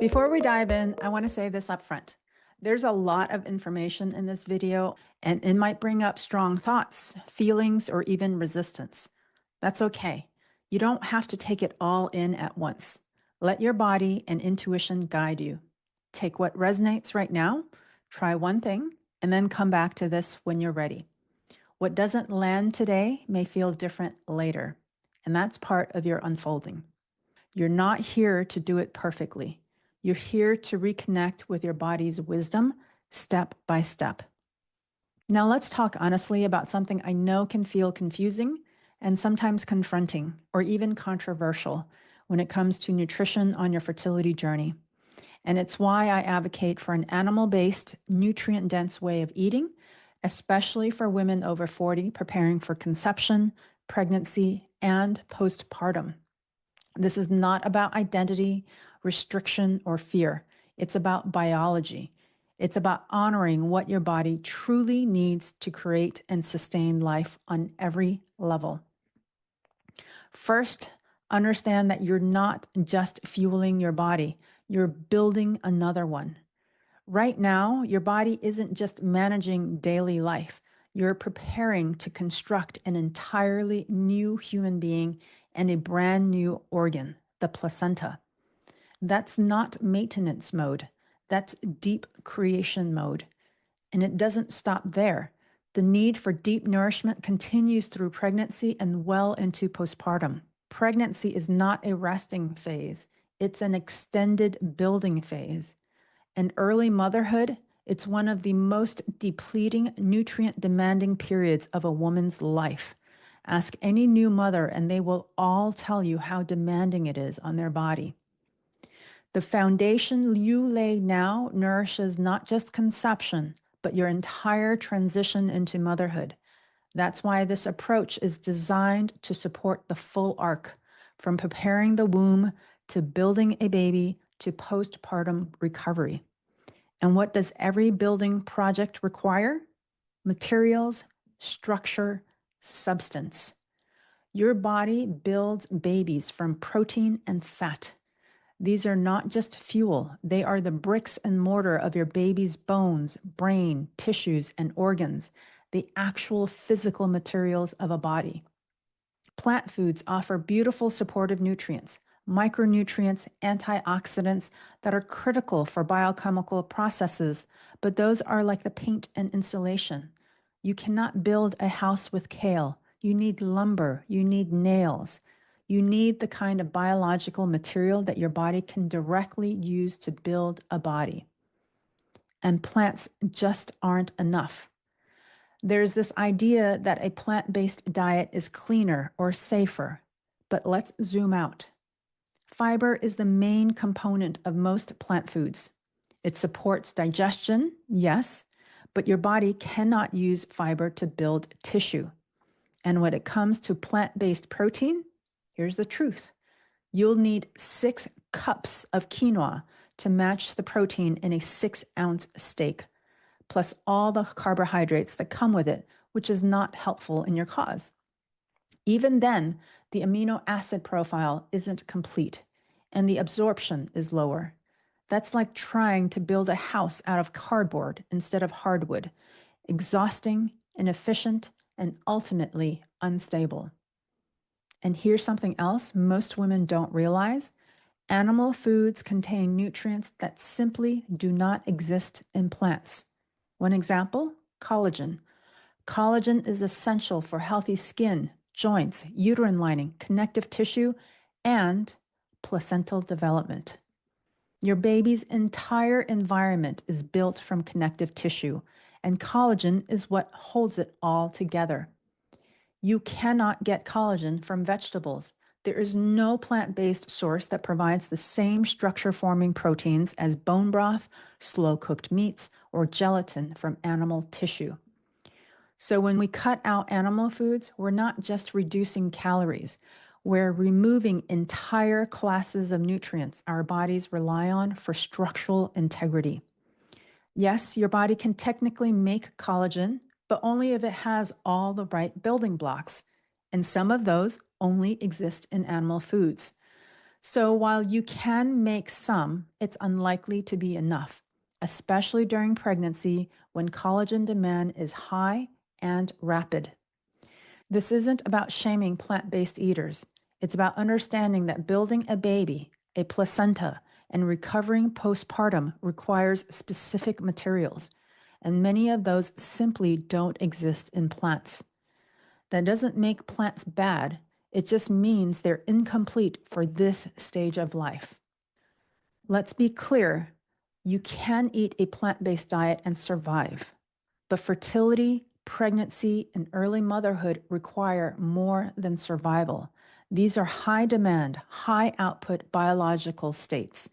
Before we dive in, I want to say this up front. There's a lot of information in this video, and it might bring up strong thoughts, feelings, or even resistance. That's okay. You don't have to take it all in at once. Let your body and intuition guide you. Take what resonates right now, try one thing, and then come back to this when you're ready. What doesn't land today may feel different later, and that's part of your unfolding. You're not here to do it perfectly. You're here to reconnect with your body's wisdom step by step. Now, let's talk honestly about something I know can feel confusing and sometimes confronting or even controversial when it comes to nutrition on your fertility journey. And it's why I advocate for an animal-based, nutrient-dense way of eating, especially for women over 40 preparing for conception, pregnancy, and postpartum. This is not about identity, restriction, or fear. It's about biology. It's about honoring what your body truly needs to create and sustain life on every level. First, understand that you're not just fueling your body, you're building another one. Right now, your body isn't just managing daily life. You're preparing to construct an entirely new human being and a brand new organ, the placenta. That's not maintenance mode. That's deep creation mode. And it doesn't stop there. The need for deep nourishment continues through pregnancy and well into postpartum. Pregnancy is not a resting phase. It's an extended building phase. And early motherhood, it's one of the most depleting, nutrient-demanding periods of a woman's life. Ask any new mother, and they will all tell you how demanding it is on their body. The foundation you lay now nourishes not just conception, but your entire transition into motherhood. That's why this approach is designed to support the full arc, from preparing the womb to building a baby to postpartum recovery. And what does every building project require? Materials, structure, substance. Your body builds babies from protein and fat. These are not just fuel, they are the bricks and mortar of your baby's bones, brain, tissues, and organs, the actual physical materials of a body. Plant foods offer beautiful supportive nutrients, micronutrients, antioxidants that are critical for biochemical processes, but those are like the paint and insulation. You cannot build a house with kale. You need lumber. You need nails. You need the kind of biological material that your body can directly use to build a body. And plants just aren't enough. There's this idea that a plant-based diet is cleaner or safer, but let's zoom out. Fiber is the main component of most plant foods. It supports digestion, yes, but your body cannot use fiber to build tissue. And when it comes to plant-based protein, here's the truth. You'll need 6 cups of quinoa to match the protein in a 6-ounce steak, plus all the carbohydrates that come with it, which is not helpful in your cause. Even then, the amino acid profile isn't complete, and the absorption is lower. That's like trying to build a house out of cardboard instead of hardwood, exhausting, inefficient, and ultimately unstable. And here's something else most women don't realize. Animal foods contain nutrients that simply do not exist in plants. One example, collagen. Collagen is essential for healthy skin, joints, uterine lining, connective tissue, and placental development. Your baby's entire environment is built from connective tissue, and collagen is what holds it all together. You cannot get collagen from vegetables. There is no plant-based source that provides the same structure-forming proteins as bone broth, slow-cooked meats, or gelatin from animal tissue. So when we cut out animal foods, we're not just reducing calories. We're removing entire classes of nutrients our bodies rely on for structural integrity. Yes, your body can technically make collagen, but only if it has all the right building blocks. And some of those only exist in animal foods. So while you can make some, it's unlikely to be enough, especially during pregnancy when collagen demand is high and rapid. This isn't about shaming plant based eaters. It's about understanding that building a baby, a placenta, and recovering postpartum requires specific materials, and many of those simply don't exist in plants. That doesn't make plants bad, it just means they're incomplete for this stage of life. Let's be clear, you can eat a plant based diet and survive. But fertility, pregnancy, and early motherhood require more than survival. These are high demand, high output biological states.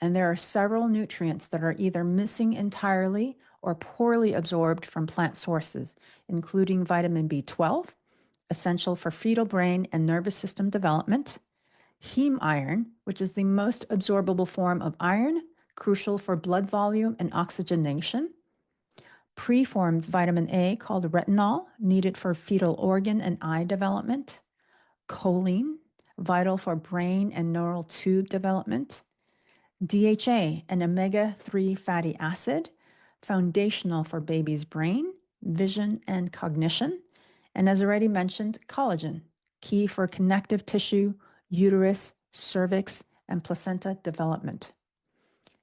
And there are several nutrients that are either missing entirely or poorly absorbed from plant sources, including vitamin B12, essential for fetal brain and nervous system development, heme iron, which is the most absorbable form of iron, crucial for blood volume and oxygenation, preformed vitamin A called retinol, needed for fetal organ and eye development, choline, vital for brain and neural tube development, DHA, an omega 3 fatty acid, foundational for baby's brain, vision, and cognition, and as already mentioned, collagen, key for connective tissue, uterus, cervix, and placenta development.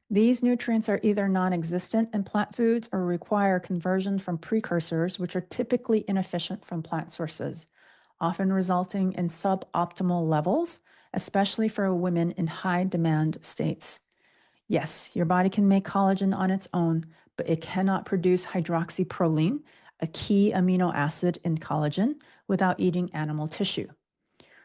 These nutrients are either non-existent in plant foods or require conversion from precursors, which are typically inefficient from plant sources, often resulting in suboptimal levels, especially for women in high demand states. Yes, your body can make collagen on its own, but it cannot produce hydroxyproline, a key amino acid in collagen, without eating animal tissue.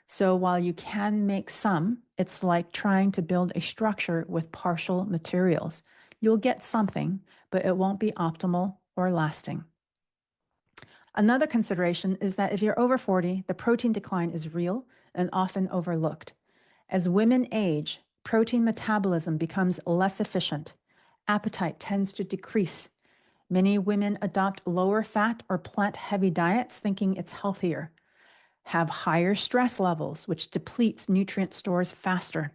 So while you can make some, it's like trying to build a structure with partial materials. You'll get something, but it won't be optimal or lasting. Another consideration is that if you're over 40, the protein decline is real and often overlooked. As women age, protein metabolism becomes less efficient. Appetite tends to decrease. Many women adopt lower fat or plant-heavy diets thinking it's healthier, have higher stress levels, which depletes nutrient stores faster.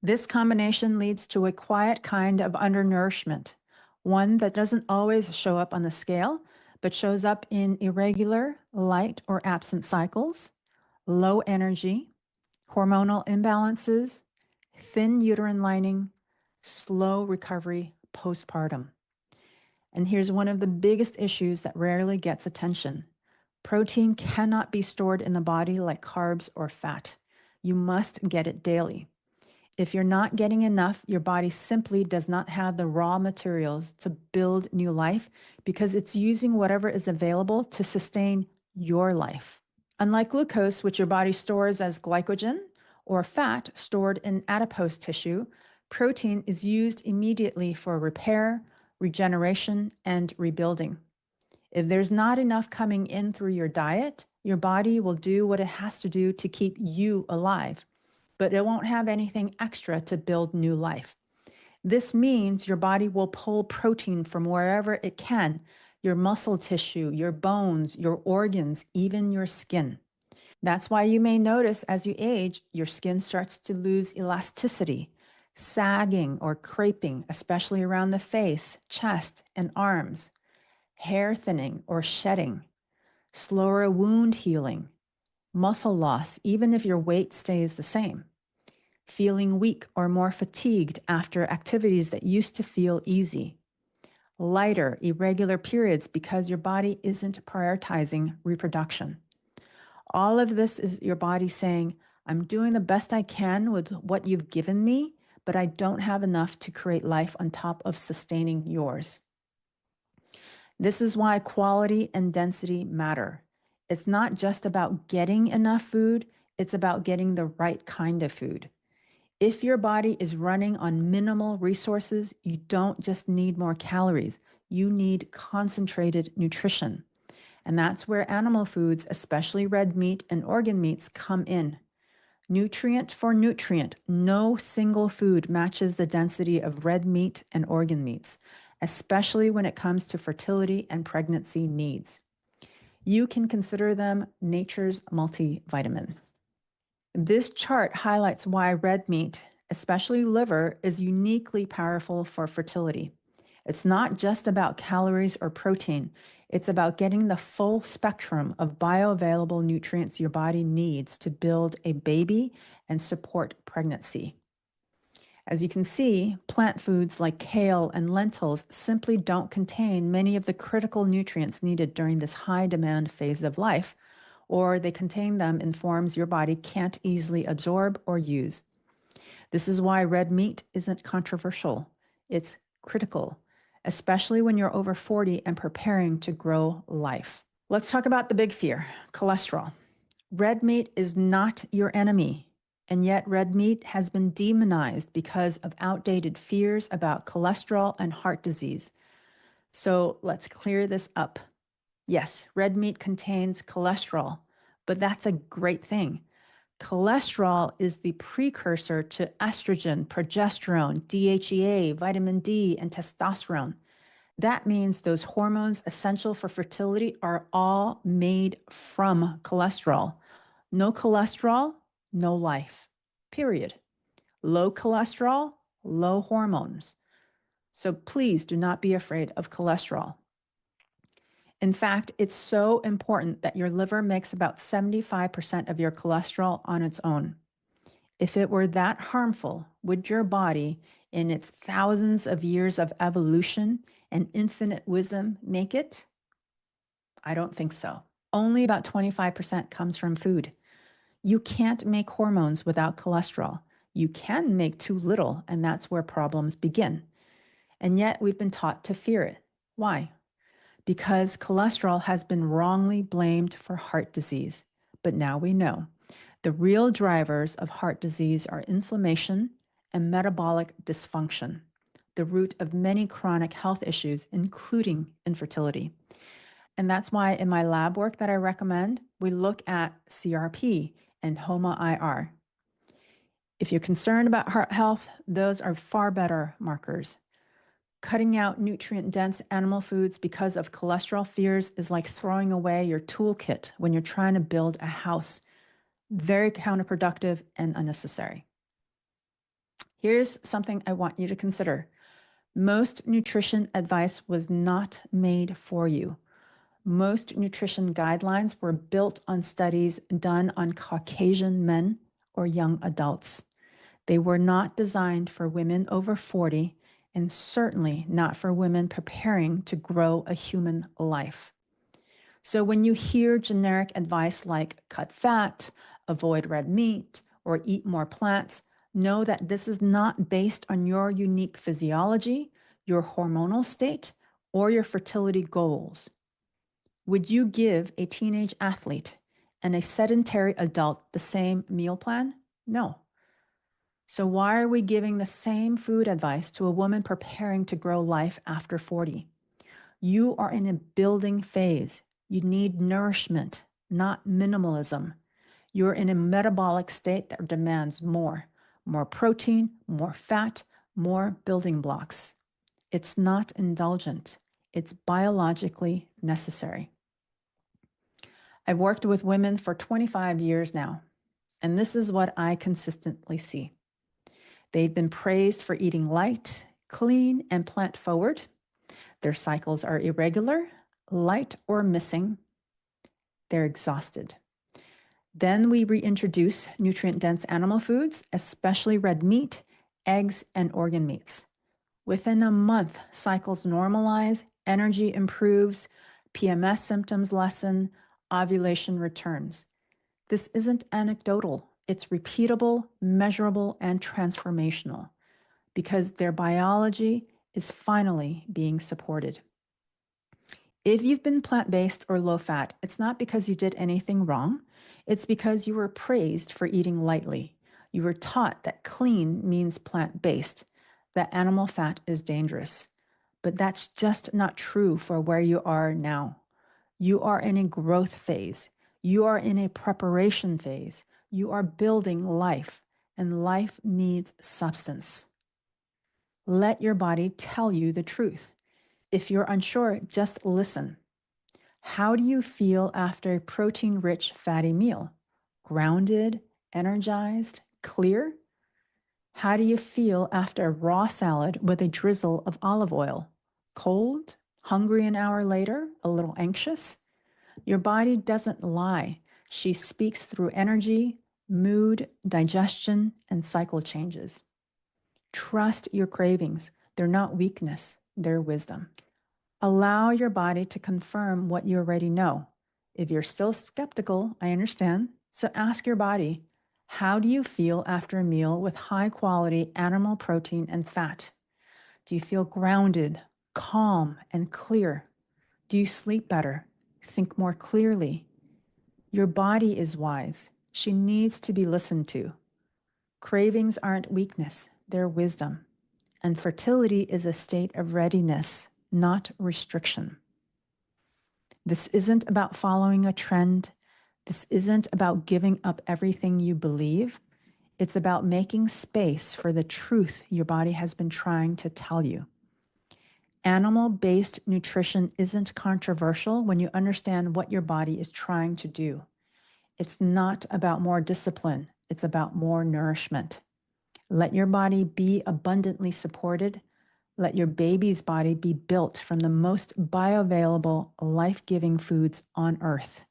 This combination leads to a quiet kind of undernourishment, one that doesn't always show up on the scale, but shows up in irregular, light, or absent cycles, low energy, hormonal imbalances, thin uterine lining, slow recovery postpartum. And here's one of the biggest issues that rarely gets attention. Protein cannot be stored in the body like carbs or fat. You must get it daily. If you're not getting enough, your body simply does not have the raw materials to build new life because it's using whatever is available to sustain your life. Unlike glucose, which your body stores as glycogen, or fat stored in adipose tissue, protein is used immediately for repair, regeneration, and rebuilding. If there's not enough coming in through your diet, your body will do what it has to do to keep you alive, but it won't have anything extra to build new life. This means your body will pull protein from wherever it can, your muscle tissue, your bones, your organs, even your skin. That's why you may notice as you age, your skin starts to lose elasticity, sagging or creping, especially around the face, chest, and arms, hair thinning or shedding, slower wound healing, muscle loss, even if your weight stays the same, feeling weak or more fatigued after activities that used to feel easy, lighter, irregular periods because your body isn't prioritizing reproduction. All of this is your body saying, I'm doing the best I can with what you've given me, but I don't have enough to create life on top of sustaining yours. This is why quality and density matter. It's not just about getting enough food, it's about getting the right kind of food. If your body is running on minimal resources, you don't just need more calories, you need concentrated nutrition. And that's where animal foods, especially red meat and organ meats, come in. Nutrient for nutrient, no single food matches the density of red meat and organ meats, especially when it comes to fertility and pregnancy needs. You can consider them nature's multivitamin. This chart highlights why red meat, especially liver, is uniquely powerful for fertility. It's not just about calories or protein. It's about getting the full spectrum of bioavailable nutrients your body needs to build a baby and support pregnancy. As you can see, plant foods like kale and lentils simply don't contain many of the critical nutrients needed during this high demand phase of life, or they contain them in forms your body can't easily absorb or use. This is why red meat isn't controversial. It's critical, especially when you're over 40 and preparing to grow life. Let's talk about the big fear, cholesterol. Red meat is not your enemy, and yet red meat has been demonized because of outdated fears about cholesterol and heart disease. So let's clear this up. Yes, red meat contains cholesterol, but that's a great thing. Cholesterol is the precursor to estrogen, progesterone, DHEA, vitamin D, and testosterone. That means those hormones essential for fertility are all made from cholesterol. No cholesterol, no life. Period. Low cholesterol, low hormones. So please do not be afraid of cholesterol. In fact, it's so important that your liver makes about 75% of your cholesterol on its own. If it were that harmful, would your body, in its thousands of years of evolution and infinite wisdom, make it? I don't think so. Only about 25% comes from food. You can't make hormones without cholesterol. You can make too little, and that's where problems begin. And yet we've been taught to fear it. Why? Because cholesterol has been wrongly blamed for heart disease. But now we know. The real drivers of heart disease are inflammation and metabolic dysfunction, the root of many chronic health issues, including infertility. And that's why in my lab work that I recommend, we look at CRP and HOMA-IR. If you're concerned about heart health, those are far better markers. Cutting out nutrient-dense animal foods because of cholesterol fears is like throwing away your toolkit when you're trying to build a house. Very counterproductive and unnecessary. Here's something I want you to consider. Most nutrition advice was not made for you. Most nutrition guidelines were built on studies done on Caucasian men or young adults. They were not designed for women over 40 and certainly not for women preparing to grow a human life. So when you hear generic advice like cut fat, avoid red meat, or eat more plants, know that this is not based on your unique physiology, your hormonal state, or your fertility goals. Would you give a teenage athlete and a sedentary adult the same meal plan? No. So why are we giving the same food advice to a woman preparing to grow life after 40? You are in a building phase. You need nourishment, not minimalism. You're in a metabolic state that demands more protein, more fat, more building blocks. It's not indulgent. It's biologically necessary. I've worked with women for 25 years now, and this is what I consistently see. They've been praised for eating light, clean, and plant forward. Their cycles are irregular, light, or missing. They're exhausted. Then we reintroduce nutrient-dense animal foods, especially red meat, eggs, and organ meats. Within a month, cycles normalize, energy improves, PMS symptoms lessen, ovulation returns. This isn't anecdotal. It's repeatable, measurable, and transformational because their biology is finally being supported. If you've been plant-based or low-fat, it's not because you did anything wrong. It's because you were praised for eating lightly. You were taught that clean means plant-based, that animal fat is dangerous. But that's just not true for where you are now. You are in a growth phase. You are in a preparation phase. You are building life, and life needs substance. Let your body tell you the truth. If you're unsure, just listen. How do you feel after a protein-rich fatty meal? Grounded, energized, clear? How do you feel after a raw salad with a drizzle of olive oil? Cold? Hungry an hour later? A little anxious? Your body doesn't lie. She speaks through energy, mood, digestion, and cycle changes. Trust your cravings. They're not weakness, they're wisdom. Allow your body to confirm what you already know. If you're still skeptical, I understand. So ask your body, how do you feel after a meal with high quality animal protein and fat? Do you feel grounded, calm, and clear? Do you sleep better? Think more clearly? Your body is wise. She needs to be listened to. Cravings aren't weakness, they're wisdom. And fertility is a state of readiness, not restriction. This isn't about following a trend. This isn't about giving up everything you believe. It's about making space for the truth your body has been trying to tell you. Animal-based nutrition isn't controversial when you understand what your body is trying to do. It's not about more discipline. It's about more nourishment. Let your body be abundantly supported. Let your baby's body be built from the most bioavailable, life-giving foods on earth.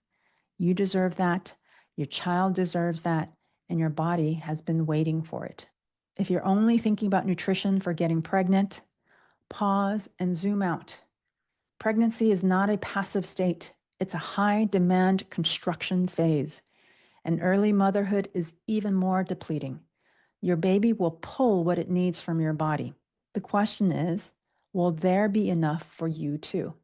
You deserve that. Your child deserves that. And your body has been waiting for it. If you're only thinking about nutrition for getting pregnant, pause and zoom out. Pregnancy is not a passive state. It's a high-demand construction phase. And early motherhood is even more depleting. Your baby will pull what it needs from your body. The question is, will there be enough for you too?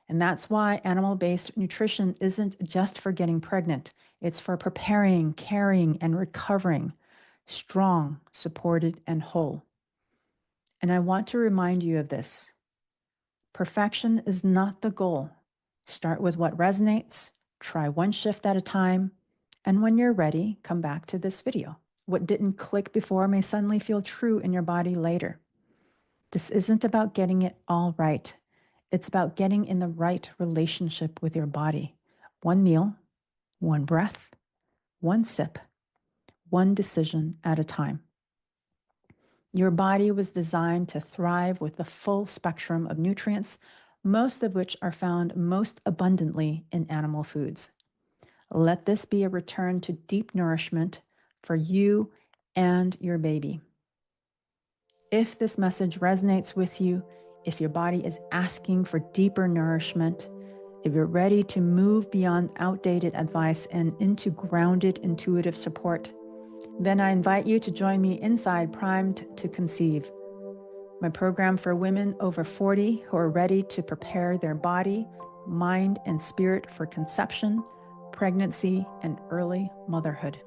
And that's why animal-based nutrition isn't just for getting pregnant. It's for preparing, carrying, and recovering, strong, supported, and whole. And I want to remind you of this. Perfection is not the goal. Start with what resonates, try one shift at a time, and when you're ready, come back to this video. What didn't click before may suddenly feel true in your body later. This isn't about getting it all right. It's about getting in the right relationship with your body. One meal, one breath, one sip, one decision at a time. Your body was designed to thrive with the full spectrum of nutrients, most of which are found most abundantly in animal foods. Let this be a return to deep nourishment for you and your baby. If this message resonates with you, if your body is asking for deeper nourishment, if you're ready to move beyond outdated advice and into grounded, intuitive support, then I invite you to join me inside Primed to Conceive, my program for women over 40 who are ready to prepare their body, mind, and spirit for conception, pregnancy, and early motherhood.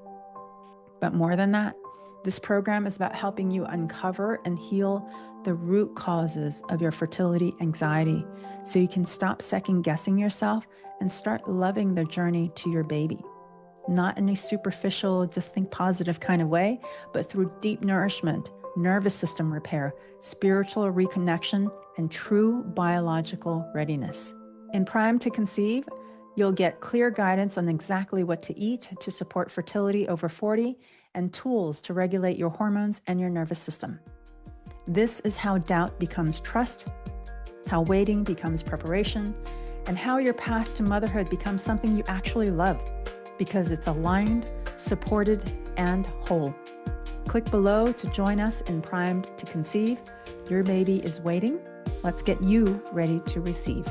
But more than that, this program is about helping you uncover and heal the root causes of your fertility anxiety so you can stop second-guessing yourself and start loving the journey to your baby. Not in a superficial, just think positive kind of way, but through deep nourishment, nervous system repair, spiritual reconnection, and true biological readiness. In Prime to Conceive, you'll get clear guidance on exactly what to eat to support fertility over 40 and tools to regulate your hormones and your nervous system. This is how doubt becomes trust, how waiting becomes preparation, and how your path to motherhood becomes something you actually love because it's aligned, supported, and whole. Click below to join us in Primed to Conceive. Your baby is waiting. Let's get you ready to receive.